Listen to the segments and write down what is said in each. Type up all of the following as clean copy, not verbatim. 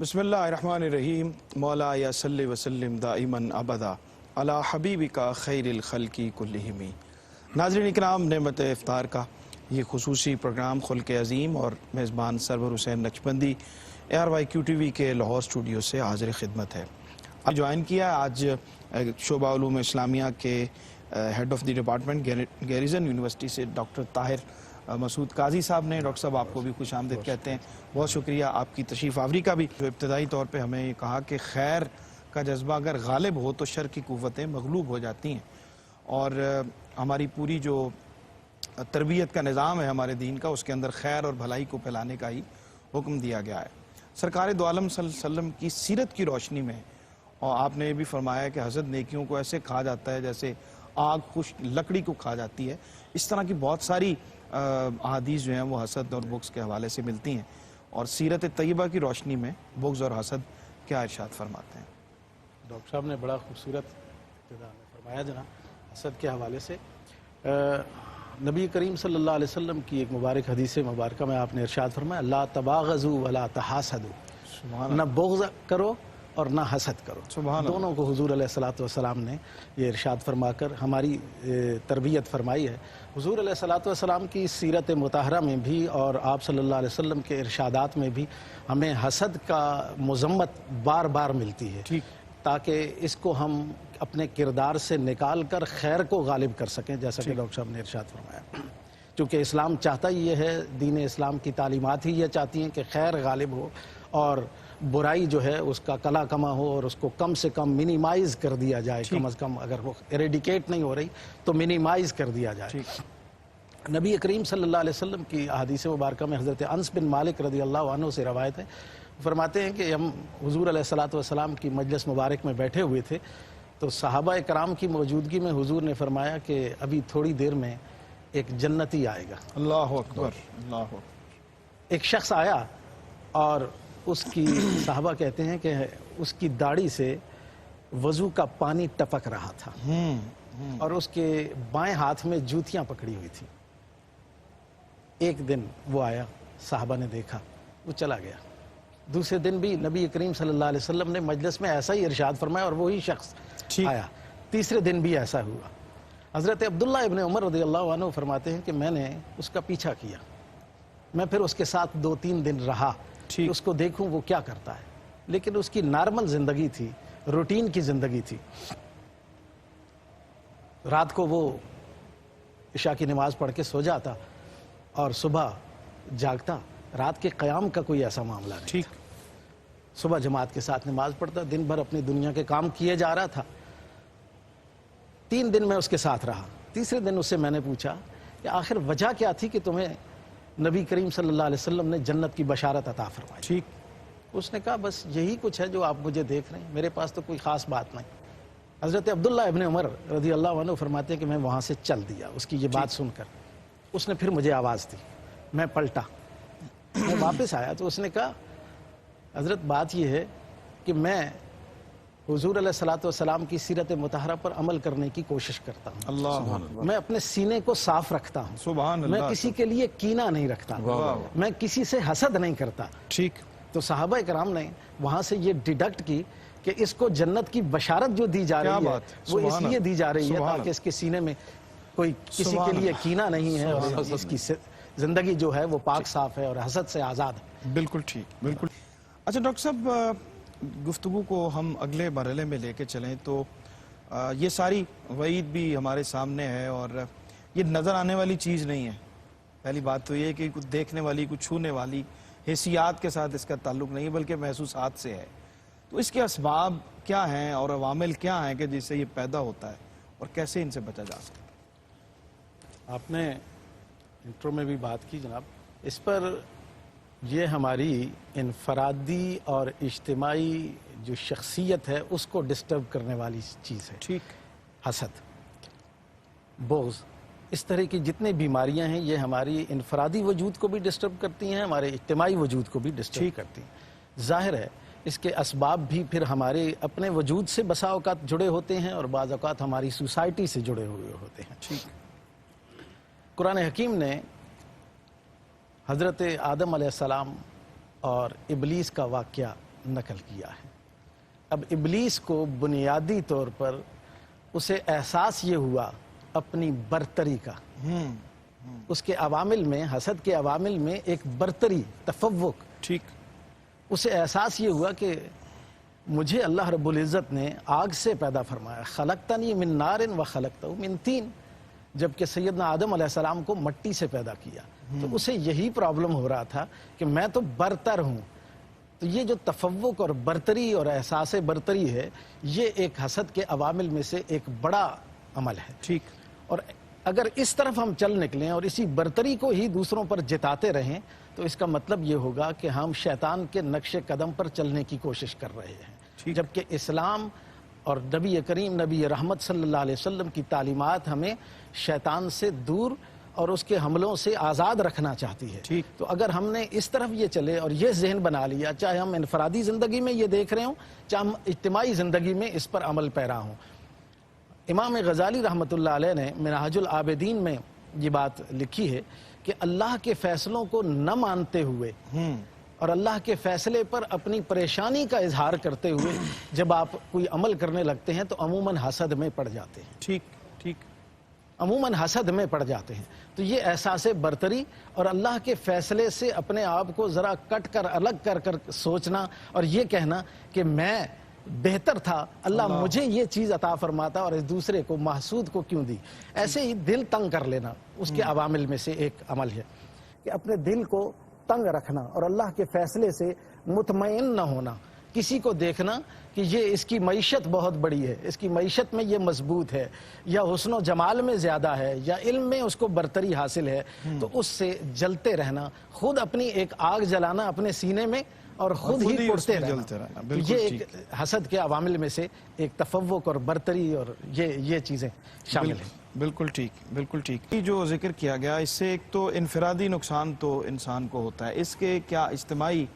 बिस्मिल्लाहिर्रहमानिर्रहीम। मौला या सल्लि वसल्लिम दाइमन अबदा अला हबीबिका खैरिल खल्की कुल्लिहिमी। नाज़रीन इकराम, नेमत इफ्तार का ये खुसूसी प्रोग्राम खुल्क अज़ीम और मेज़बान सरवर हुसैन नक्शबंदी ARYQ-TV के लाहौर स्टूडियो से हाज़िर खिदमत है। आज ज्वाइन किया आज शोबा उलूम इस्लामिया के head of the department garrison university से डॉक्टर ताहिर मसूद काजी साहब ने। डॉक्टर साहब, आपको भी खुश आमदीद कहते हैं। बहुत शुक्रिया आपकी तशरीफ़ आवरी का भी। जो इब्तदाई तौर पे हमें ये कहा कि खैर का जज्बा अगर गालिब हो तो शर की कुव्वतें मगलूब हो जाती हैं, और हमारी पूरी जो तरबियत का निज़ाम है हमारे दीन का, उसके अंदर खैर और भलाई को फैलाने का ही हुक्म दिया गया है। सरकार दो आलम सल्लल्लाहु अलैहि वसल्लम की सीरत की रोशनी में, और आपने ये भी फरमाया कि हसद नेकियों को ऐसे खा जाता है जैसे आग खुश लकड़ी को खा जाती है। इस तरह की बहुत सारी अहादीस जो हैं वो हसद और बुग़्ज़ के हवाले से मिलती हैं, और सीरत तय्यबा की रोशनी में बुग़्ज़ और हसद क्या इरशाद फरमाते हैं? डॉक्टर साहब ने बड़ा खूबसूरत इब्तिदा में फरमाया जनाब हसद के हवाले से। नबी करीम सल्लल्लाहु अलैहि वसल्लम की एक मुबारक हदीस मुबारक में आपने इरशाद फरमाया, ला तबागज़ू वला तहासदू, न बुग़्ज़ करो और ना हसद करो। दोनों को हुजूर अलैहिस्सलातु वस्सलाम ने ये इरशाद फरमाकर हमारी तरबियत फरमाई है। हुजूर अलैहिस्सलातु वस्सलाम की सीरत मुताहरा में भी और आप सल्लल्लाहु अलैहि वसल्लम के इरशादात में भी हमें हसद का मज़म्मत बार बार मिलती है, ताकि इसको हम अपने किरदार से निकाल कर खैर को गालिब कर सकें, जैसा कि डॉक्टर साहब ने इरशाद फरमाया। चूँकि इस्लाम चाहता ही ये है, दीन इस्लाम की तालीमात ही ये चाहती हैं कि खैर गालिब हो और बुराई जो है उसका कला कमा हो, और उसको कम से कम मिनिमाइज़ कर दिया जाए। कम से कम अगर वो एरेडिकेट नहीं हो रही तो मिनिमाइज़ कर दिया जाए। नबी करीम सल्लल्लाहु अलैहि वसल्लम की हदीस मुबारक में हज़रत अनस बिन मालिक रज़ियल्लाहु अन्हु से रवायत है, फरमाते हैं कि हम हुजूर अलैहिस्सलातु वस्सलाम की मजलिस मुबारक में बैठे हुए थे, तो सहाबा कराम की मौजूदगी में हुजूर ने फरमाया कि अभी थोड़ी देर में एक जन्नती आएगा। अल्लाहु अकबर, अल्लाहु अकबर। एक शख्स आया और उसकी सहाबा कहते हैं कि उसकी दाढ़ी से वज़ू का पानी टपक रहा था, और उसके बाएं हाथ में जूतियां पकड़ी हुई थी। एक दिन वो आया, साहबा ने देखा, वो चला गया। दूसरे दिन भी नबी करीम सल्लल्लाहु अलैहि वसल्लम ने मजलिस में ऐसा ही इरशाद फरमाया और वही शख्स आया। तीसरे दिन भी ऐसा हुआ। हज़रत अब्दुल्ला इब्न उमर रज़ियल्लाहु अन्हु फरमाते हैं कि मैंने उसका पीछा किया, मैं फिर उसके साथ 2-3 दिन रहा, उसको देखूं वो क्या करता है। लेकिन उसकी नॉर्मल ज़िंदगी थी, रूटीन की ज़िंदगी थी। रात को वो इशा की नमाज़ पढ़ के सो जाता और सुबह जागता। रात के क़याम का कोई ऐसा मामला नहीं। सुबह जमात के साथ नमाज़ पढ़ता, दिन भर अपनी दुनिया के काम किए जा रहा था। 3 दिन मैं उसके साथ रहा। तीसरे दिन उससे मैंने पूछा कि आखिर वजह क्या थी कि तुम्हें नबी करीम सल्लल्लाहु अलैहि वसल्लम ने जन्नत की बशारत अता फरमाई? उसने कहा, बस यही कुछ है जो आप मुझे देख रहे हैं, मेरे पास तो कोई ख़ास बात नहीं। हज़रत अब्दुल्ला इब्न उमर रज़ियल्लाहु अन्हु फरमाते हैं कि मैं वहाँ से चल दिया उसकी ये बात सुनकर। उसने फिर मुझे आवाज़ दी, मैं पलटा, मैं वापस आया तो उसने कहा, हज़रत बात यह है कि मैं हुजूर अलैहिस्सलातु वस्सलाम की सीरत मुताहरा पर अमल करने की कोशिश करता हूँ। मैं अपने सीने को साफ रखता हूँ, मैं किसी के लिए कीना नहीं रखता, मैं किसी से हसद नहीं करता। तो सहाबा कराम ने वहाँ से ये डिडक्ट की कि इसको जन्नत की बशारत जो दी जा रही है वो इसलिए दी जा रही है ताकि इसके सीने में कोई किसी के लिए कीना नहीं है, और इसकी ज़िंदगी जो है वो पाक साफ है और हसद से आज़ाद है। बिल्कुल ठीक, बिल्कुल। अच्छा डॉक्टर साहब, गुफ्तगू को हम अगले मरहले में लेके चलें तो ये सारी वईद भी हमारे सामने है, और ये नज़र आने वाली चीज़ नहीं है। पहली बात तो ये है कि कुछ देखने वाली, कुछ छूने वाली हिस्सियात के साथ इसका ताल्लुक नहीं है, बल्कि महसूसात से है। तो इसके असबाब क्या हैं और अवामिल क्या हैं कि जिससे ये पैदा होता है, और कैसे इनसे बचा जा सकता है? आपने इंट्रो में भी बात की जनाब इस पर। ये हमारी इनफरादी और इज्तिमाई जो शख्सियत है उसको डिस्टर्ब करने वाली चीज़ है। हसद, बुग़्ज़, इस तरह की जितनी बीमारियां हैं ये हमारी इनफरादी वजूद को भी डिस्टर्ब करती हैं, हमारे इज्तिमाई वजूद को भी डिस्टर्ब करती हैं। ज़ाहिर है इसके असबाब भी फिर हमारे अपने वजूद से बसा औक़ात जुड़े होते हैं और बाज़ औक़ात हमारी सोसाइटी से जुड़े हुए होते हैं। कुरान हकीम ने हज़रत आदम अलैहिस्सलाम और इबलीस का वाक़या नकल किया है। अब इब्लीस को बुनियादी तौर पर उसे एहसास ये हुआ अपनी बरतरी का, उसके अवामिल में, हसद के अवामिल में एक बरतरी, तफव्वुक, ठीक, उसे एहसास ये हुआ कि मुझे अल्लाह रब्बुल इज़्ज़त ने आग से पैदा फरमाया, खलक़तनी मिन नारिन व खलक़तहु मिन तीन, जबकि सैयदना आदम अलैहिस्सलाम को मट्टी से पैदा किया। तो उसे यही प्रॉब्लम हो रहा था कि मैं तो बरतर हूँ। तो ये जो तफव्वुक और बरतरी और एहसास बरतरी है, ये एक हसद के अवामिल में से एक बड़ा अमल है। ठीक। और अगर इस तरफ हम चल निकलें और इसी बरतरी को ही दूसरों पर जिताते रहें, तो इसका मतलब ये होगा कि हम शैतान के नक्शे कदम पर चलने की कोशिश कर रहे हैं, जबकि इस्लाम और नबी करीम नबी रहमत सल्लल्लाहु अलैहि वसल्लम की तालीमात हमें शैतान से दूर और उसके हमलों से आज़ाद रखना चाहती है। तो अगर हमने इस तरफ ये चले और ये जहन बना लिया, चाहे हम इनफरादी ज़िंदगी में ये देख रहे हों, चाहे हम इज्तिमाई ज़िंदगी में इस पर अमल पैरा हों। इमाम गज़ाली रहमतुल्लाह अलैह ने मिनहाजुल आबिदीन में ये बात लिखी है कि अल्लाह के फैसलों को न मानते हुए और अल्लाह के फैसले पर अपनी परेशानी का इजहार करते हुए जब आप कोई अमल करने लगते हैं तो अमूमन हसद में पड़ जाते हैं। ठीक ठीक, अमूमन हसद में पड़ जाते हैं। तो ये एहसास बरतरी और अल्लाह के फैसले से अपने आप को ज़रा कट कर, अलग कर कर सोचना और ये कहना कि मैं बेहतर था, अल्लाह मुझे ये चीज़ अता फरमाता और इस दूसरे को, महसूद को क्यों दी। ऐसे ही दिल तंग कर लेना उसके अवामिल में से एक अमल है कि अपने दिल को तंग रखना और अल्लाह के फैसले से मुतमईन न होना। किसी को देखना कि ये इसकी मईशत बहुत बड़ी है, इसकी मईशत में ये मजबूत है, या हुस्न जमाल में ज़्यादा है, या इल्म में उसको बरतरी हासिल है, तो उससे जलते रहना, खुद अपनी एक आग जलाना अपने सीने में और खुद ही पुरते रहना। ये एक हसद के अवामिल में से एक तफव्वुक और बरतरी और ये चीज़ें शामिल हैं। बिल्कुल ठीक, बिल्कुल ठीक। ये जो जिक्र किया गया, इससे एक तो इनफरादी नुकसान तो इंसान को होता है, इसके क्या इज्तिमाई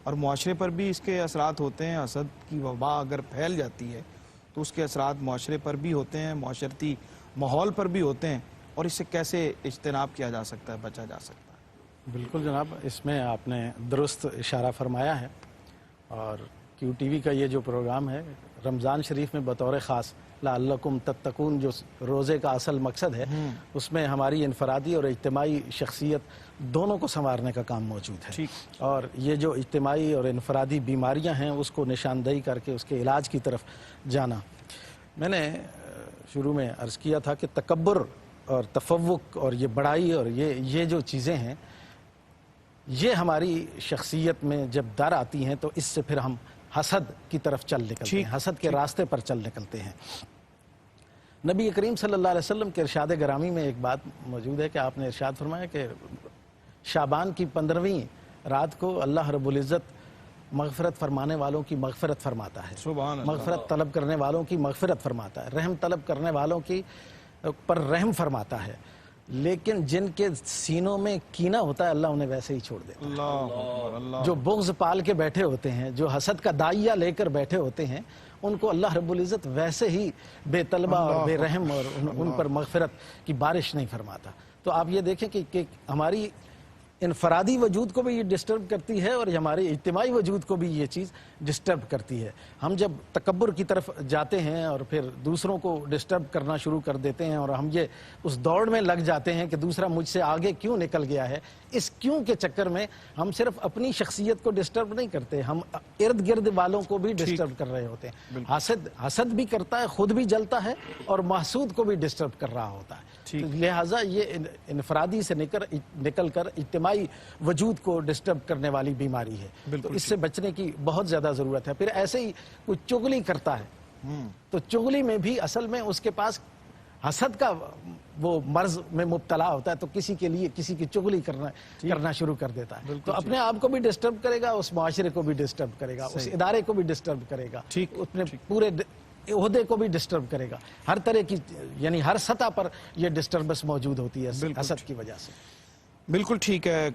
और मुआशरे पर भी इसके असरात होते हैं? हसद की वबा अगर फैल जाती है तो उसके असरात मुआशरे पर भी होते हैं, मुआशरती माहौल पर भी होते हैं, और इससे कैसे इज्तनाब किया जा सकता है, बचा जा सकता है? बिल्कुल जनाब, इसमें आपने दुरुस्त इशारा फरमाया है। और QTV का ये जो प्रोग्राम है रमज़ान शरीफ में बतौर ख़ास लअल्लकुम तत्तकून जो रोज़े का असल मकसद है, उसमें हमारी इनफरादी और इज्तिमाई शख्सियत दोनों को संवारने का काम मौजूद है। और ये जो इज्तिमाई और इनफरादी बीमारियां हैं उसको निशानदेही करके उसके इलाज की तरफ जाना। मैंने शुरू में अर्ज़ किया था कि तकब्बुर और तफव्वुक और ये बड़ाई और ये जो चीज़ें हैं, ये हमारी शख्सियत में जब दर आती हैं तो इससे फिर हम हसद की तरफ चल निकलते हैं, हसद के रास्ते पर चल निकलते हैं। नबी करीम सल्लल्लाहु अलैहि वसल्लम के इरशाद गरामी में एक बात मौजूद है कि आपने इरशाद फरमाया कि शाबान की 15वीं रात को अल्लाह रब्बुल इज़्ज़त मग़फ़िरत फरमाने वालों की मग़फ़िरत फरमाता है, मग़फ़िरत तलब करने वालों की मग़फ़िरत फरमाता है, रहम तलब करने वालों की पर रहम फरमाता है, लेकिन जिनके सीनों में कीना होता है अल्लाह उन्हें वैसे ही छोड़ देता है। जो बुग़्ज़ पाल के बैठे होते हैं, जो हसद का दाइया लेकर बैठे होते हैं, उनको अल्लाह रब्बुल इज़्ज़त वैसे ही बेतलबा और बेरहम और उन पर मग़फ़िरत की बारिश नहीं फरमाता। तो आप ये देखें कि हमारी इनफरादी वजूद को भी ये डिस्टर्ब करती है और हमारे इज्तिमाई वजूद को भी ये चीज़ डिस्टर्ब करती है। हम जब तकब्बुर की तरफ जाते हैं और फिर दूसरों को डिस्टर्ब करना शुरू कर देते हैं और हम ये उस दौड़ में लग जाते हैं कि दूसरा मुझसे आगे क्यों निकल गया है, इस क्यों के चक्कर में हम सिर्फ अपनी शख्सियत को डिस्टर्ब नहीं करते, हम इर्द गिर्द वालों को भी डिस्टर्ब कर रहे होते हैं। हसद भी करता है, खुद भी जलता है और महसूद को भी डिस्टर्ब कर रहा होता है। तो लिहाजा ये इनफरादी से निकल कर इज्तिमाई वजूद को डिस्टर्ब करने वाली बीमारी है। तो इससे बचने की बहुत ज़्यादा ज़रूरत है। फिर ऐसे ही कोई चुगली करता है तो चुगली में भी असल में उसके पास हसद का वो मर्ज में मुब्तला होता है, तो किसी के लिए किसी की चुगली करना शुरू कर देता है। तो अपने आप को भी डिस्टर्ब करेगा, उस माशरे को भी डिस्टर्ब करेगा, उस इदारे को भी डिस्टर्ब करेगा, अपने पूरे ओहदे को भी डिस्टर्ब करेगा। हर तरह की यानी हर सतह पर यह डिस्टर्बेंस मौजूद होती है हसद की वजह से। बिल्कुल ठीक है।